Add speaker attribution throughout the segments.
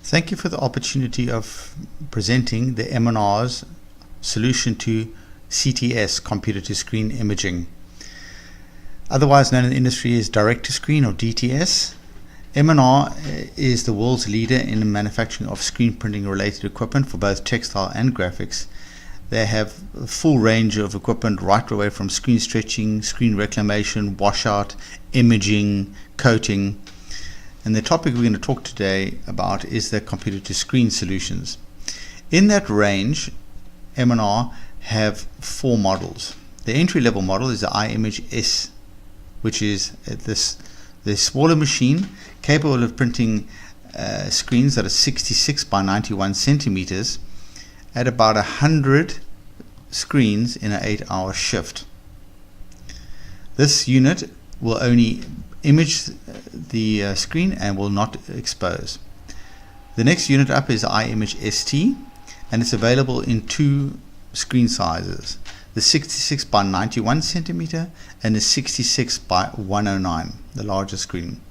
Speaker 1: Thank you for the opportunity of presenting the M&R's solution to CTS, computer to screen imaging. Otherwise known in the industry as direct to screen or DTS. M&R is the world's leader in the manufacturing of screen printing related equipment for both textile and graphics. They have a full range of equipment right away from screen stretching, screen reclamation, washout, imaging, coating. And the topic we're going to talk today about is the computer to screen solutions. In that range, M&R have four models. The entry level model is the I-Image S, which is the smaller machine capable of printing screens that are 66 by 91 centimeters at about 100 screens in an 8-hour shift. This unit will only image the screen and will not expose. The next unit up is the I-Image ST, and it's available in two screen sizes, the 66 by 91 centimeter and the 66 by 109, the larger screen.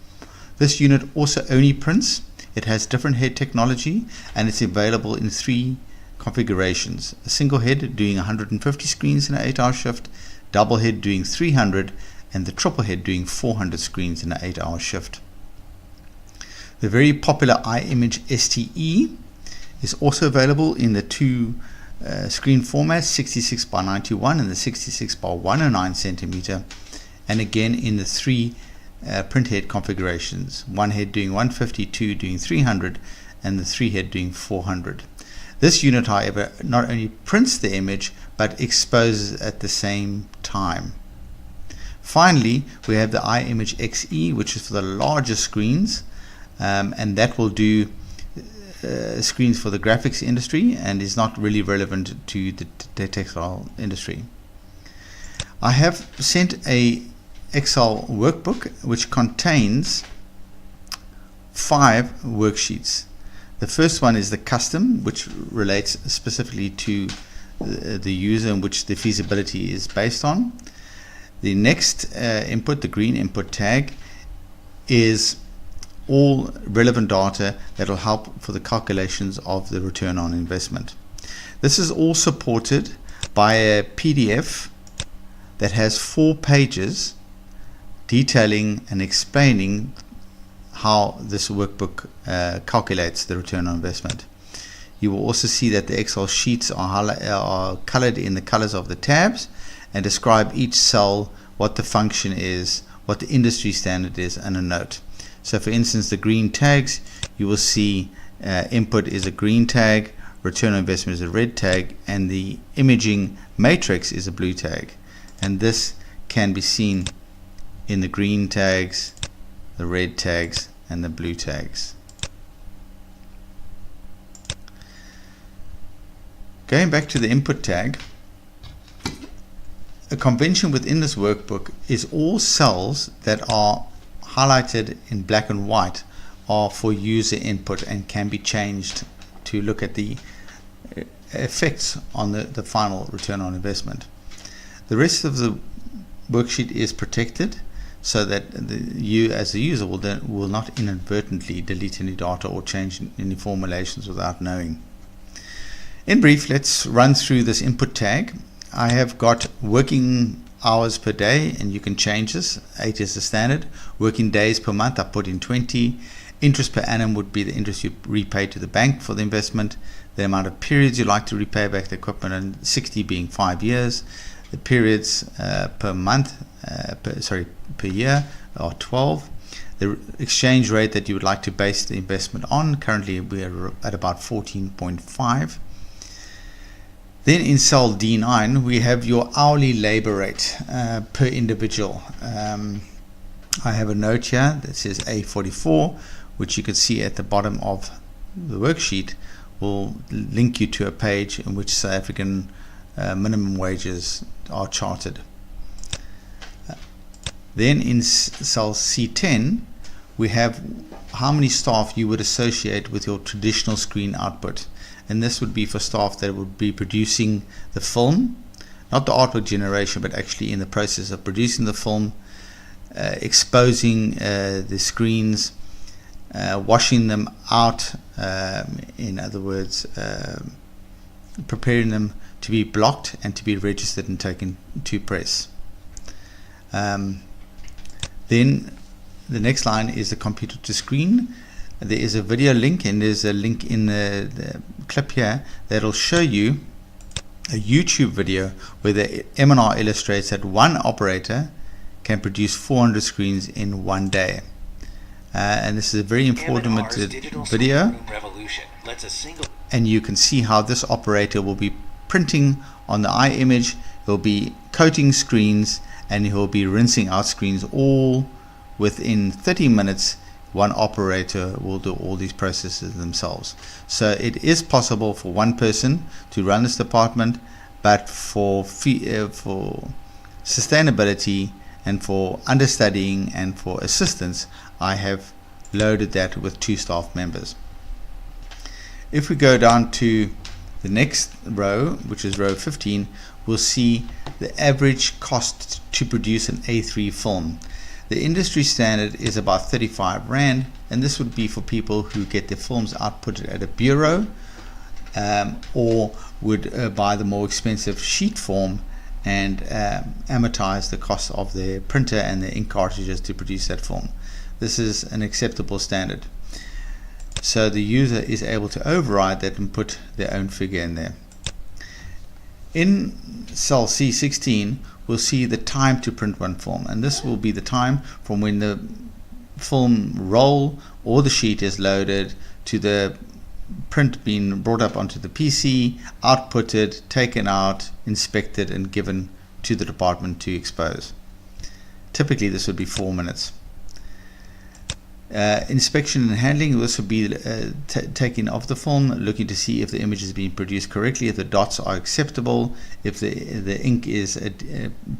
Speaker 1: This unit also only prints. It has different head technology and it's available in three configurations: a single head doing 150 screens in an 8-hour shift, double head doing 300, and the triple head doing 400 screens in an 8-hour shift. The very popular I-Image STE is also available in the two screen formats, 66 by 91 and the 66 by 109 centimeter, and again in the three print head configurations, one head doing 150, two doing 300, and the three head doing 400. This unit, however, not only prints the image but exposes at the same time. Finally, we have the I-Image XE, which is for the larger screens, and that will do screens for the graphics industry and is not really relevant to the textile industry. I have sent a Excel workbook which contains 5 worksheets. The first one is the custom, which relates specifically to the user and which the feasibility is based on. The next input, the green input tag, is all relevant data that will help for the calculations of the return on investment. This is all supported by a PDF that has 4 pages detailing and explaining how this workbook calculates the return on investment. You will also see that the Excel sheets are colored in the colors of the tabs and describe each cell, what the function is, what the industry standard is, and a note. So for instance, the green tags, you will see input is a green tag, return on investment is a red tag, and the imaging matrix is a blue tag. And this can be seen in the green tags, the red tags, and the blue tags. Going back to the input tag, a convention within this workbook is all cells that are highlighted in black and white are for user input and can be changed to look at the effects on the final return on investment. The rest of the worksheet is protected so that you as the user will not inadvertently delete any data or change any formulations without knowing. In brief, let's run through this input tag. I have got working hours per day, and you can change this. 8 is the standard. Working days per month, I put in 20. Interest per annum would be the interest you repay to the bank for the investment. The amount of periods you like to repay back the equipment, and 60 being 5 years. The periods per month, per year are 12. The exchange rate that you would like to base the investment on, currently we are at about 14.5. Then in cell D9 we have your hourly labor rate per individual. I have a note here that says A44, which you can see at the bottom of the worksheet, will link you to a page in which South African minimum wages are charted. Then in cell C10 we have how many staff you would associate with your traditional screen output, and this would be for staff that would be producing the film, not the artwork generation, but actually in the process of producing the film, exposing the screens, washing them out, in other words, preparing them to be blocked and to be registered and taken to press. Then the next line is the computer to screen. There is a video link, and there's a link in the clip here that'll show you a YouTube video where the M&R illustrates that one operator can produce 400 screens in one day. And this is a very informative video, and you can see how this operator will be printing on the R-Image, he'll be coating screens, and he'll be rinsing out screens all within 30 minutes. One operator will do all these processes themselves. So it is possible for one person to run this department, but for sustainability and for understudying and for assistance, I have loaded that with 2 staff members. If we go down to the next row, which is row 15, we'll see the average cost to produce an A3 film. The industry standard is about 35 Rand, and this would be for people who get their films outputted at a bureau, or would buy the more expensive sheet form and amortize the cost of their printer and their ink cartridges to produce that film. This is an acceptable standard. So the user is able to override that and put their own figure in there. In cell C16, we'll see the time to print one film, and this will be the time from when the film roll or the sheet is loaded to the print being brought up onto the PC, outputted, taken out, inspected, and given to the department to expose. Typically this would be 4 minutes. Inspection and handling, this would be taking of the film, looking to see if the image is being produced correctly, if the dots are acceptable, if the ink is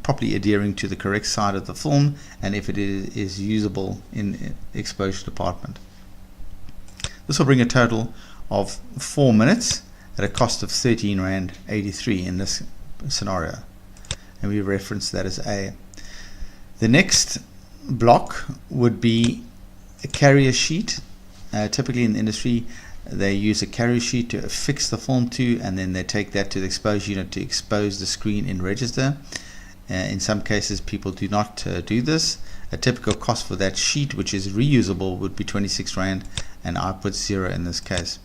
Speaker 1: properly adhering to the correct side of the film, and if it is usable in exposure department. This will bring a total of 4 minutes at a cost of 13 Rand 83 in this scenario, and we reference that as A. The next block would be a carrier sheet. Typically in the industry they use a carrier sheet to affix the film to, and then they take that to the exposure unit to expose the screen in register. In some cases people do not do this. A typical cost for that sheet, which is reusable, would be 26 Rand, and I put 0 in this case.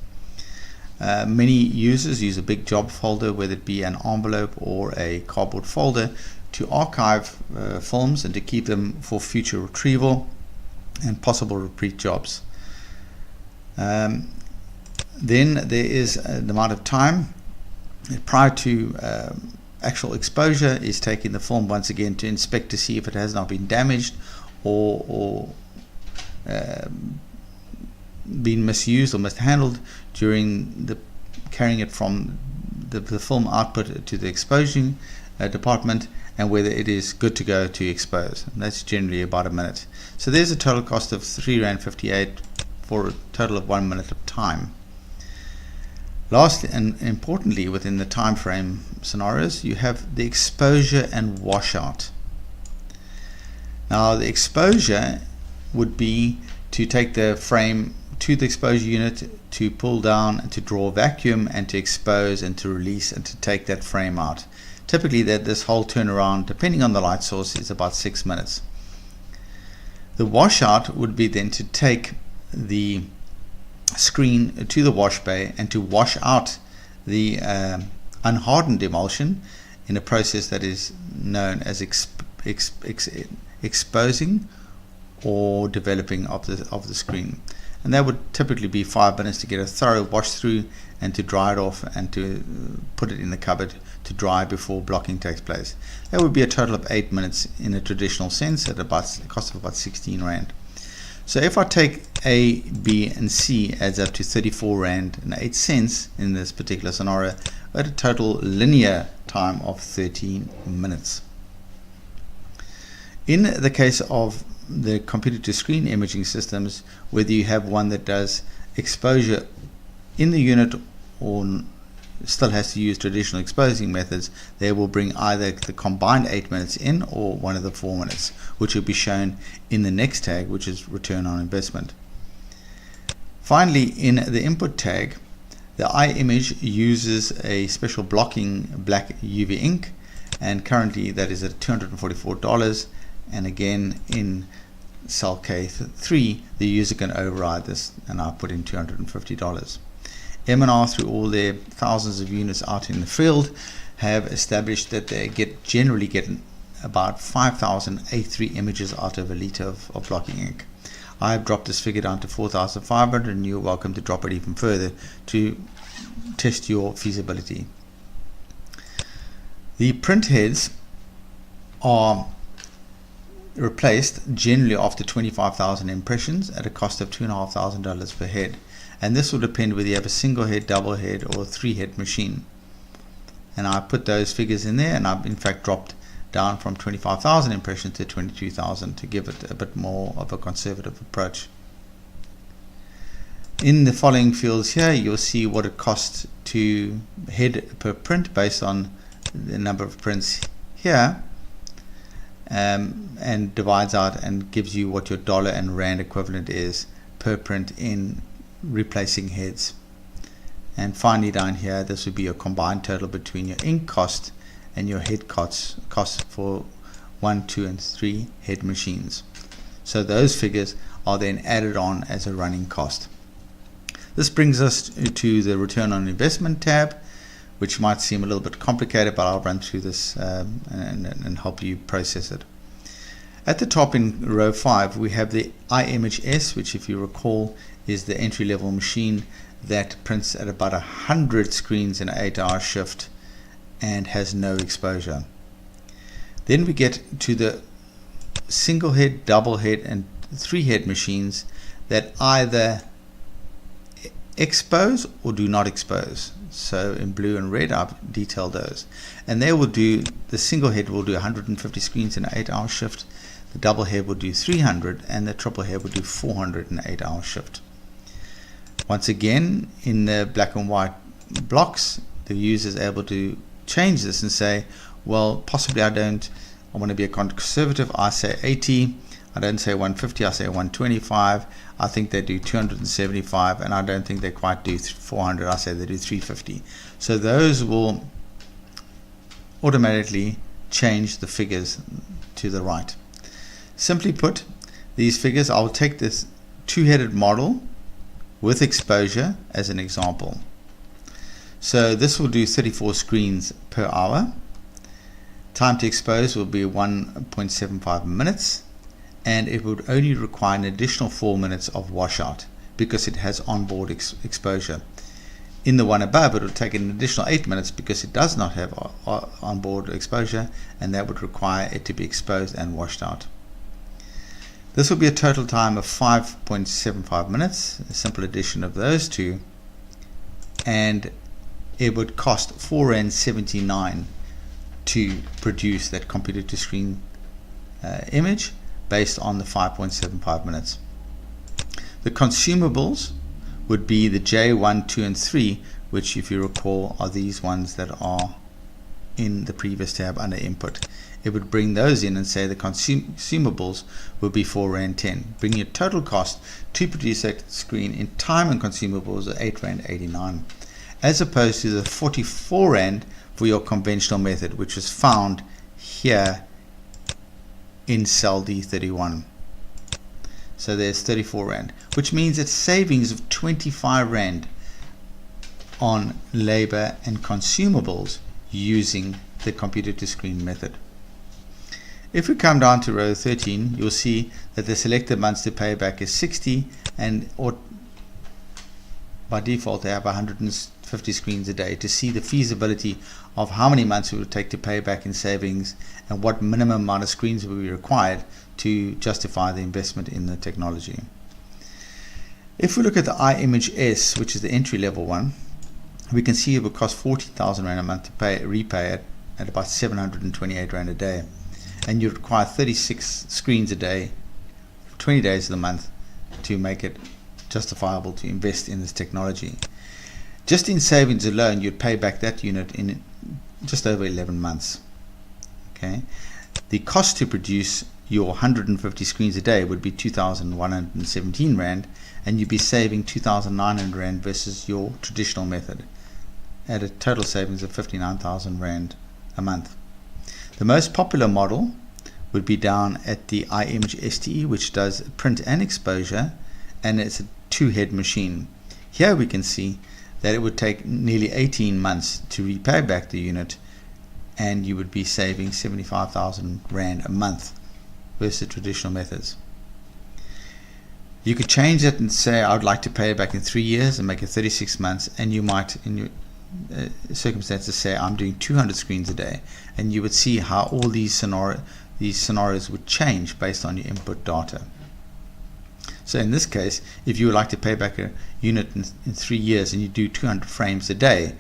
Speaker 1: Many users use a big job folder, whether it be an envelope or a cardboard folder, to archive films and to keep them for future retrieval and possible repeat jobs. Then there is the amount of time prior to actual exposure is taking the film once again to inspect to see if it has not been damaged or been misused or mishandled during the carrying it from the film output to the exposing department, and whether it is good to go to expose. And that's generally about a minute. So there's a total cost of 3 Rand 58 for a total of 1 minute of time. Lastly, and importantly, within the time frame scenarios, you have the exposure and washout. Now the exposure would be to take the frame to the exposure unit, to pull down and to draw vacuum and to expose and to release and to take that frame out. Typically this whole turnaround, depending on the light source, is about 6 minutes. The washout would be then to take the screen to the wash bay and to wash out the unhardened emulsion in a process that is known as exposing or developing of the screen. And that would typically be 5 minutes to get a thorough wash through and to dry it off and to put it in the cupboard to dry before blocking takes place. That would be a total of 8 minutes in a traditional sense at about a cost of about 16 Rand. So if I take A, B and C adds up to 34 Rand and 8 cents in this particular scenario at a total linear time of 13 minutes. In the case of the computer to screen imaging systems, whether you have one that does exposure in the unit or still has to use traditional exposing methods, they will bring either the combined 8 minutes in or one of the 4 minutes, which will be shown in the next tag, which is return on investment. Finally, in the input tag, the I-Image uses a special blocking black UV ink, and currently that is at $244. And again, in cell K3, the user can override this, and I put in $250. M&R, through all their thousands of units out in the field, have established that they generally get about 5,000 A3 images out of a liter of blocking ink. I have dropped this figure down to 4,500, and you're welcome to drop it even further to test your feasibility. The print heads are replaced generally after 25,000 impressions at a cost of $2,500 per head, and this will depend whether you have a single head, double head, or a 3-head machine. And I put those figures in there, and I've in fact dropped down from 25,000 impressions to 22,000 to give it a bit more of a conservative approach. In the following fields here, you'll see what it costs to head per print based on the number of prints here, and divides out and gives you what your dollar and rand equivalent is per print in replacing heads. And finally down here, this would be a combined total between your ink cost and your head costs for 1, 2, and 3 head machines. So those figures are then added on as a running cost. This brings us to the return on investment tab, which might seem a little bit complicated, but I'll run through this and help you process it. At the top in row 5, we have the I-Image S, which, if you recall, is the entry-level machine that prints at about 100 screens in an 8-hour shift and has no exposure. Then we get to the single head, double head, and 3-head machines that either expose or do not expose. So in blue and red I've detailed those, and they will do, the single head will do 150 screens in an 8-hour shift, the double head will do 300, and the triple head will do 400 in an 8-hour shift. Once again, in the black and white blocks, the user is able to change this and say, well, possibly I want to be a conservative, I say 80, I don't say 150, I say 125, I think they do 275, and I don't think they quite do 400, I say they do 350. So those will automatically change the figures to the right. Simply put, these figures, I'll take this 2-headed model with exposure as an example. So this will do 34 screens per hour. Time to expose will be 1.75 minutes, and it would only require an additional 4 minutes of washout because it has onboard exposure. In the one above, it will take an additional 8 minutes because it does not have onboard exposure, and that would require it to be exposed and washed out. This will be a total time of 5.75 minutes, a simple addition of those two, and it would cost $4.79 to produce that computer to screen image based on the 5.75 minutes. The consumables would be the J1, 2, and 3, which, if you recall, are these ones that are in the previous tab under input. It would bring those in and say the consumables would be $4.10, bringing your total cost to produce that screen in time and consumables at $8.89, as opposed to the 44 Rand for your conventional method, which is found here in cell D31. So there's 34 Rand, which means it's savings of 25 Rand on labor and consumables using the computer to screen method. If we come down to row 13, you'll see that the selected months to payback is 60, and by default they have 150 screens a day to see the feasibility of how many months it would take to pay back in savings and what minimum amount of screens will be required to justify the investment in the technology. If we look at the I-Image S, which is the entry level one, we can see it would cost 40,000 Rand a month to repay it at about 728 Rand a day, and you require 36 screens a day, 20 days of the month to make it justifiable to invest in this technology. Just in savings alone, you'd pay back that unit in just over 11 months. Okay, the cost to produce your 150 screens a day would be 2,117 Rand, and you'd be saving 2,900 Rand versus your traditional method, at a total savings of 59,000 Rand a month. The most popular model would be down at the I-Image STE, which does print and exposure, and it's a 2-head machine. Here we can see that it would take nearly 18 months to repay back the unit, and you would be saving 75,000 Rand a month versus traditional methods. You could change it and say, I would like to pay it back in 3 years and make it 36 months, and you might, in your circumstances, say, I'm doing 200 screens a day, and you would see how all these scenarios would change based on your input data. So in this case, if you would like to pay back a unit in 3 years and you do 200 frames a day,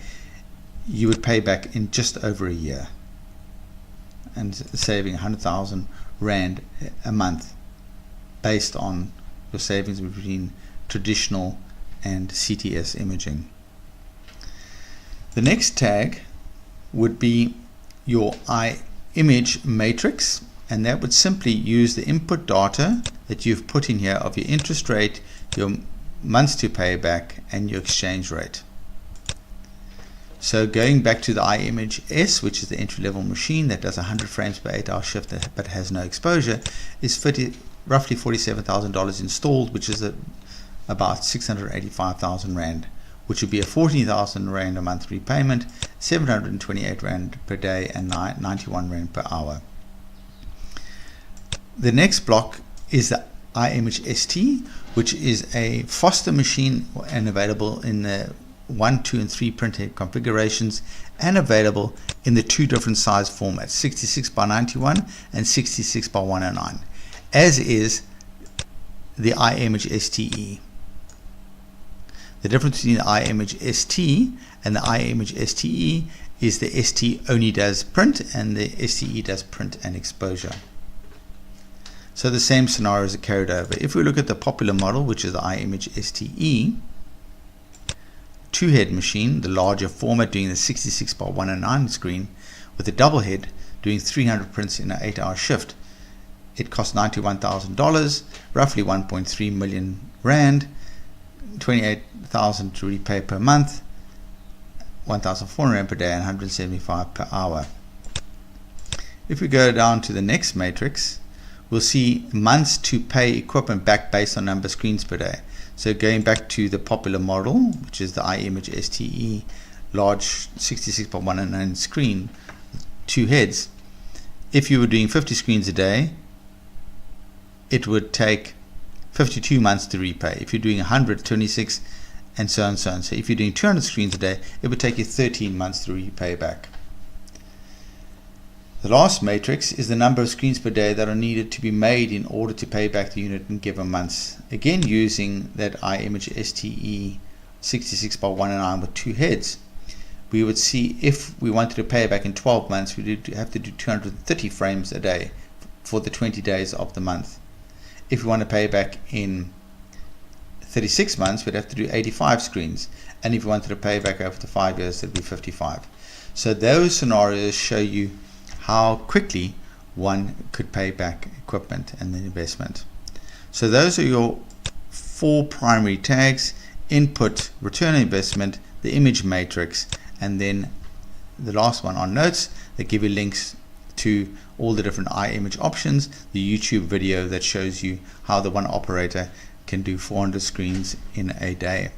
Speaker 1: you would pay back in just over a year and saving 100,000 Rand a month based on your savings between traditional and CTS imaging. The next tag would be your I-Image matrix, and that would simply use the input data that you've put in here of your interest rate, your months to pay back, and your exchange rate. So going back to the I-Image S, which is the entry-level machine that does 100 frames per 8-hour shift but has no exposure, is roughly $47,000 installed, which is about 685,000 Rand, which would be a 14,000 Rand a month repayment, 728 Rand per day, and 91 Rand per hour. The next block is the I-Image ST, which is a Foster machine and available in the 1, 2, and 3 printhead configurations, and available in the 2 different size formats, 66 by 91 and 66 by 109, as is the I-Image STE. The difference between the I-Image ST and the I-Image STE is the ST only does print and the STE does print and exposure. So the same scenarios are carried over. If we look at the popular model, which is the I-Image STE, 2-head machine, the larger format doing the 66 by 109 screen, with a double head doing 300 prints in an 8-hour shift, it costs $91,000, roughly 1.3 million Rand, 28,000 to repay per month, 1,400 Rand per day, and 175 per hour. If we go down to the next matrix, we'll see months to pay equipment back based on number of screens per day. So going back to the popular model, which is the I-Image STE, large 66 by 109 screen, 2 heads, if you were doing 50 screens a day, it would take 52 months to repay. If you're doing 100, 26, and so on, so on. So if you're doing 200 screens a day, it would take you 13 months to repay back. The last matrix is the number of screens per day that are needed to be made in order to pay back the unit in given months. Again, using that I-Image STE 66 by 109 with 2 heads, we would see if we wanted to pay back in 12 months, we would have to do 230 frames a day for the 20 days of the month. If we want to pay back in 36 months, we'd have to do 85 screens. And if we wanted to pay back over the 5 years, it'd be 55. So those scenarios show you how quickly one could pay back equipment and the investment. So those are your 4 primary tags: input, return on investment, the image matrix, and then the last one on notes that give you links to all the different I-Image options, the YouTube video that shows you how the one operator can do 400 screens in a day.